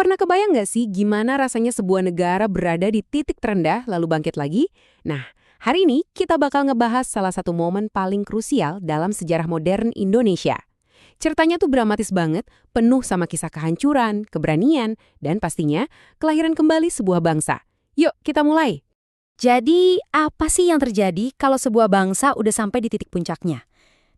Pernah kebayang nggak sih gimana rasanya sebuah negara berada di titik terendah lalu bangkit lagi? Nah, hari ini kita bakal ngebahas salah satu momen paling krusial dalam sejarah modern Indonesia. Ceritanya tuh dramatis banget, penuh sama kisah kehancuran, keberanian, dan pastinya kelahiran kembali sebuah bangsa. Yuk, kita mulai. Jadi, apa sih yang terjadi kalau sebuah bangsa udah sampai di titik puncaknya?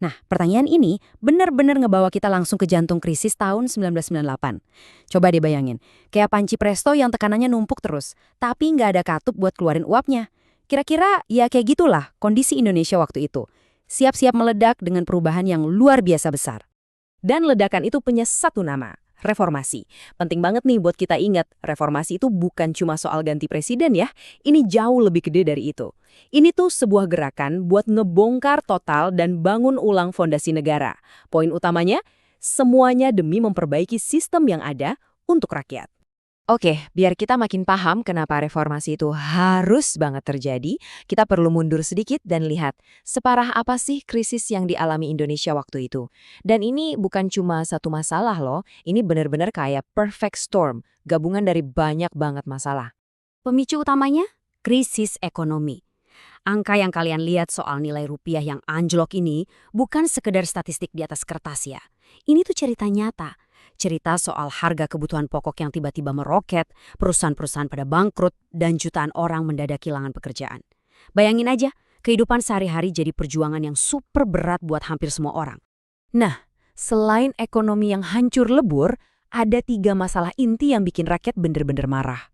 Nah, pertanyaan ini benar-benar ngebawa kita langsung ke jantung krisis tahun 1998. Coba deh bayangin, kayak panci presto yang tekanannya numpuk terus, tapi nggak ada katup buat keluarin uapnya. Kira-kira ya kayak gitulah kondisi Indonesia waktu itu. Siap-siap meledak dengan perubahan yang luar biasa besar. Dan ledakan itu punya satu nama, reformasi. Penting banget nih buat kita ingat, reformasi itu bukan cuma soal ganti presiden ya. Ini jauh lebih gede dari itu. Ini tuh sebuah gerakan buat ngebongkar total dan bangun ulang fondasi negara. Poin utamanya, semuanya demi memperbaiki sistem yang ada untuk rakyat. Oke, biar kita makin paham kenapa reformasi itu harus banget terjadi, kita perlu mundur sedikit dan lihat separah apa sih krisis yang dialami Indonesia waktu itu. Dan ini bukan cuma satu masalah loh, ini benar-benar kayak perfect storm, gabungan dari banyak banget masalah. Pemicu utamanya, krisis ekonomi. Angka yang kalian lihat soal nilai rupiah yang anjlok ini bukan sekedar statistik di atas kertas ya. Ini tuh cerita nyata. Cerita soal harga kebutuhan pokok yang tiba-tiba meroket, perusahaan-perusahaan pada bangkrut, dan jutaan orang mendadak kehilangan pekerjaan. Bayangin aja, kehidupan sehari-hari jadi perjuangan yang super berat buat hampir semua orang. Nah, selain ekonomi yang hancur lebur, ada 3 masalah inti yang bikin rakyat bener-bener marah.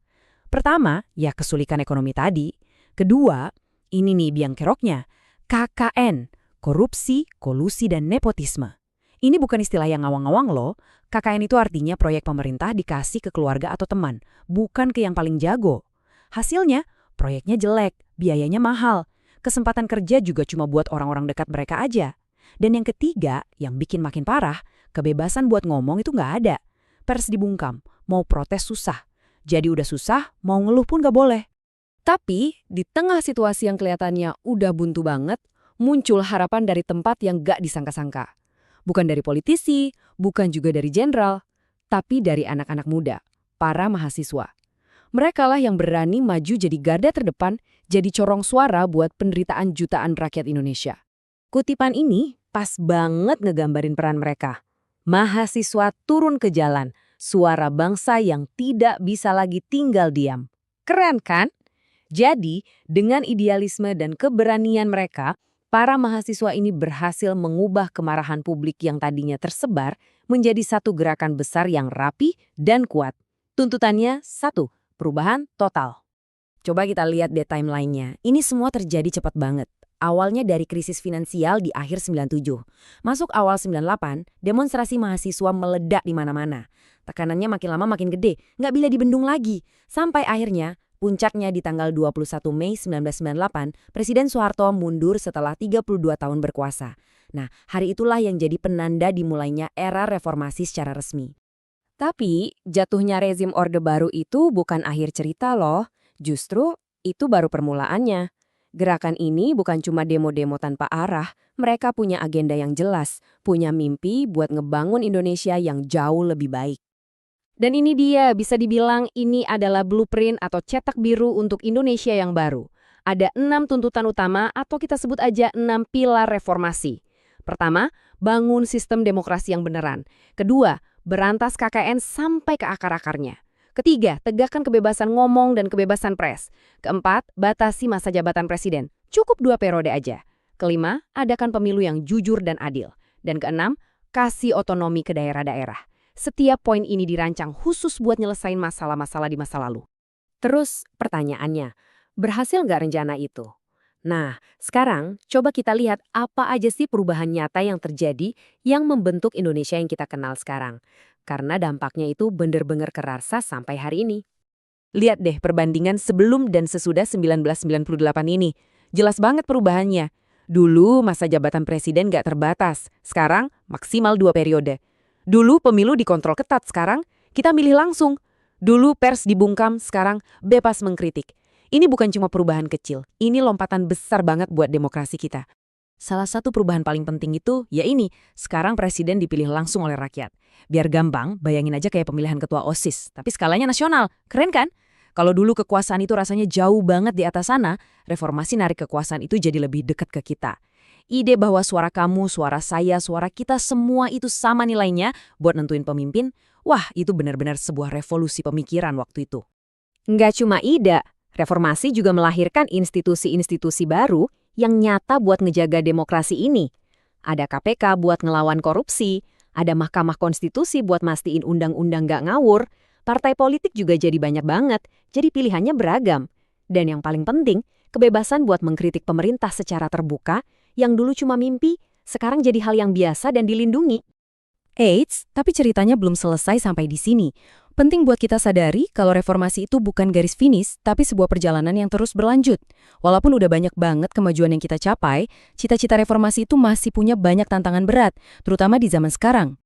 Pertama, ya kesulitan ekonomi tadi. Kedua, ini nih biang keroknya, KKN, korupsi, kolusi, dan nepotisme. Ini bukan istilah yang ngawang-ngawang loh. KKN itu artinya proyek pemerintah dikasih ke keluarga atau teman, bukan ke yang paling jago. Hasilnya, proyeknya jelek, biayanya mahal. Kesempatan kerja juga cuma buat orang-orang dekat mereka aja. Dan yang ketiga, yang bikin makin parah, kebebasan buat ngomong itu nggak ada. Pers dibungkam, mau protes susah. Jadi udah susah, mau ngeluh pun nggak boleh. Tapi, di tengah situasi yang kelihatannya udah buntu banget, muncul harapan dari tempat yang nggak disangka-sangka. Bukan dari politisi, bukan juga dari jenderal, tapi dari anak-anak muda, para mahasiswa. Merekalah yang berani maju jadi garda terdepan, jadi corong suara buat penderitaan jutaan rakyat Indonesia. Kutipan ini pas banget ngegambarin peran mereka. Mahasiswa turun ke jalan, suara bangsa yang tidak bisa lagi tinggal diam. Keren kan? Jadi, dengan idealisme dan keberanian mereka, para mahasiswa ini berhasil mengubah kemarahan publik yang tadinya tersebar menjadi satu gerakan besar yang rapi dan kuat. Tuntutannya satu, perubahan total. Coba kita lihat deh timeline-nya. Ini semua terjadi cepat banget. Awalnya dari krisis finansial di akhir 97. Masuk awal 98, demonstrasi mahasiswa meledak di mana-mana. Tekanannya makin lama makin gede, nggak bisa dibendung lagi. Sampai akhirnya, puncaknya di tanggal 21 Mei 1998, Presiden Soeharto mundur setelah 32 tahun berkuasa. Nah, hari itulah yang jadi penanda dimulainya era reformasi secara resmi. Tapi, jatuhnya rezim Orde Baru itu bukan akhir cerita loh. Justru, itu baru permulaannya. Gerakan ini bukan cuma demo-demo tanpa arah, mereka punya agenda yang jelas, punya mimpi buat ngebangun Indonesia yang jauh lebih baik. Dan ini dia, bisa dibilang ini adalah blueprint atau cetak biru untuk Indonesia yang baru. Ada 6 tuntutan utama atau kita sebut aja 6 pilar reformasi. Pertama, bangun sistem demokrasi yang beneran. Kedua, berantas KKN sampai ke akar-akarnya. Ketiga, tegakkan kebebasan ngomong dan kebebasan pers. Keempat, batasi masa jabatan presiden. Cukup 2 periode aja. Kelima, adakan pemilu yang jujur dan adil. Dan keenam, kasih otonomi ke daerah-daerah. Setiap poin ini dirancang khusus buat nyelesain masalah-masalah di masa lalu. Terus pertanyaannya, berhasil nggak rencana itu? Nah, sekarang coba kita lihat apa aja sih perubahan nyata yang terjadi yang membentuk Indonesia yang kita kenal sekarang. Karena dampaknya itu bener-bener kerasa sampai hari ini. Lihat deh perbandingan sebelum dan sesudah 1998 ini. Jelas banget perubahannya. Dulu masa jabatan presiden nggak terbatas, sekarang maksimal 2 periode. Dulu pemilu dikontrol ketat, sekarang kita milih langsung. Dulu pers dibungkam, sekarang bebas mengkritik. Ini bukan cuma perubahan kecil, ini lompatan besar banget buat demokrasi kita. Salah satu perubahan paling penting itu, ya ini, sekarang presiden dipilih langsung oleh rakyat. Biar gampang, bayangin aja kayak pemilihan ketua OSIS, tapi skalanya nasional. Keren kan? Kalau dulu kekuasaan itu rasanya jauh banget di atas sana, reformasi narik kekuasaan itu jadi lebih dekat ke kita. Ide bahwa suara kamu, suara saya, suara kita semua itu sama nilainya buat nentuin pemimpin, wah itu benar-benar sebuah revolusi pemikiran waktu itu. Nggak cuma ide, reformasi juga melahirkan institusi-institusi baru yang nyata buat ngejaga demokrasi ini. Ada KPK buat ngelawan korupsi, ada Mahkamah Konstitusi buat mastiin undang-undang nggak ngawur, partai politik juga jadi banyak banget, jadi pilihannya beragam. Dan yang paling penting, kebebasan buat mengkritik pemerintah secara terbuka, yang dulu cuma mimpi, sekarang jadi hal yang biasa dan dilindungi. Eits, tapi ceritanya belum selesai sampai di sini. Penting buat kita sadari kalau reformasi itu bukan garis finish, tapi sebuah perjalanan yang terus berlanjut. Walaupun udah banyak banget kemajuan yang kita capai, cita-cita reformasi itu masih punya banyak tantangan berat, terutama di zaman sekarang.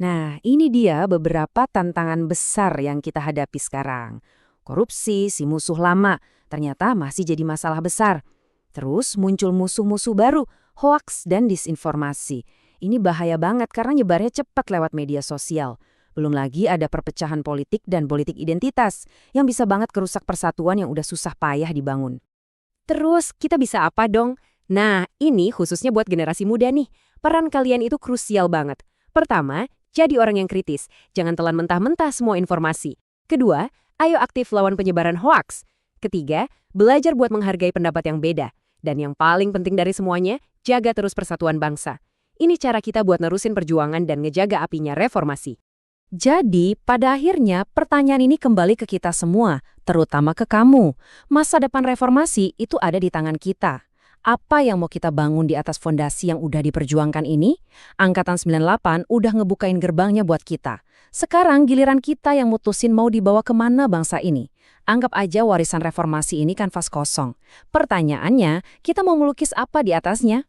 Nah, ini dia beberapa tantangan besar yang kita hadapi sekarang. Korupsi, si musuh lama, ternyata masih jadi masalah besar. Terus muncul musuh-musuh baru, hoaks dan disinformasi. Ini bahaya banget karena nyebarnya cepat lewat media sosial. Belum lagi ada perpecahan politik dan politik identitas yang bisa banget kerusak persatuan yang udah susah payah dibangun. Terus kita bisa apa dong? Nah, ini khususnya buat generasi muda nih. Peran kalian itu krusial banget. Pertama, jadi orang yang kritis. Jangan telan mentah-mentah semua informasi. Kedua, ayo aktif lawan penyebaran hoaks. Ketiga, belajar buat menghargai pendapat yang beda. Dan yang paling penting dari semuanya, jaga terus persatuan bangsa. Ini cara kita buat nerusin perjuangan dan ngejaga apinya reformasi. Jadi, pada akhirnya pertanyaan ini kembali ke kita semua, terutama ke kamu. Masa depan reformasi itu ada di tangan kita. Apa yang mau kita bangun di atas fondasi yang udah diperjuangkan ini? Angkatan 98 udah ngebukain gerbangnya buat kita. Sekarang giliran kita yang mutusin mau dibawa kemana bangsa ini. Anggap aja warisan reformasi ini kanvas kosong. Pertanyaannya, kita mau melukis apa di atasnya?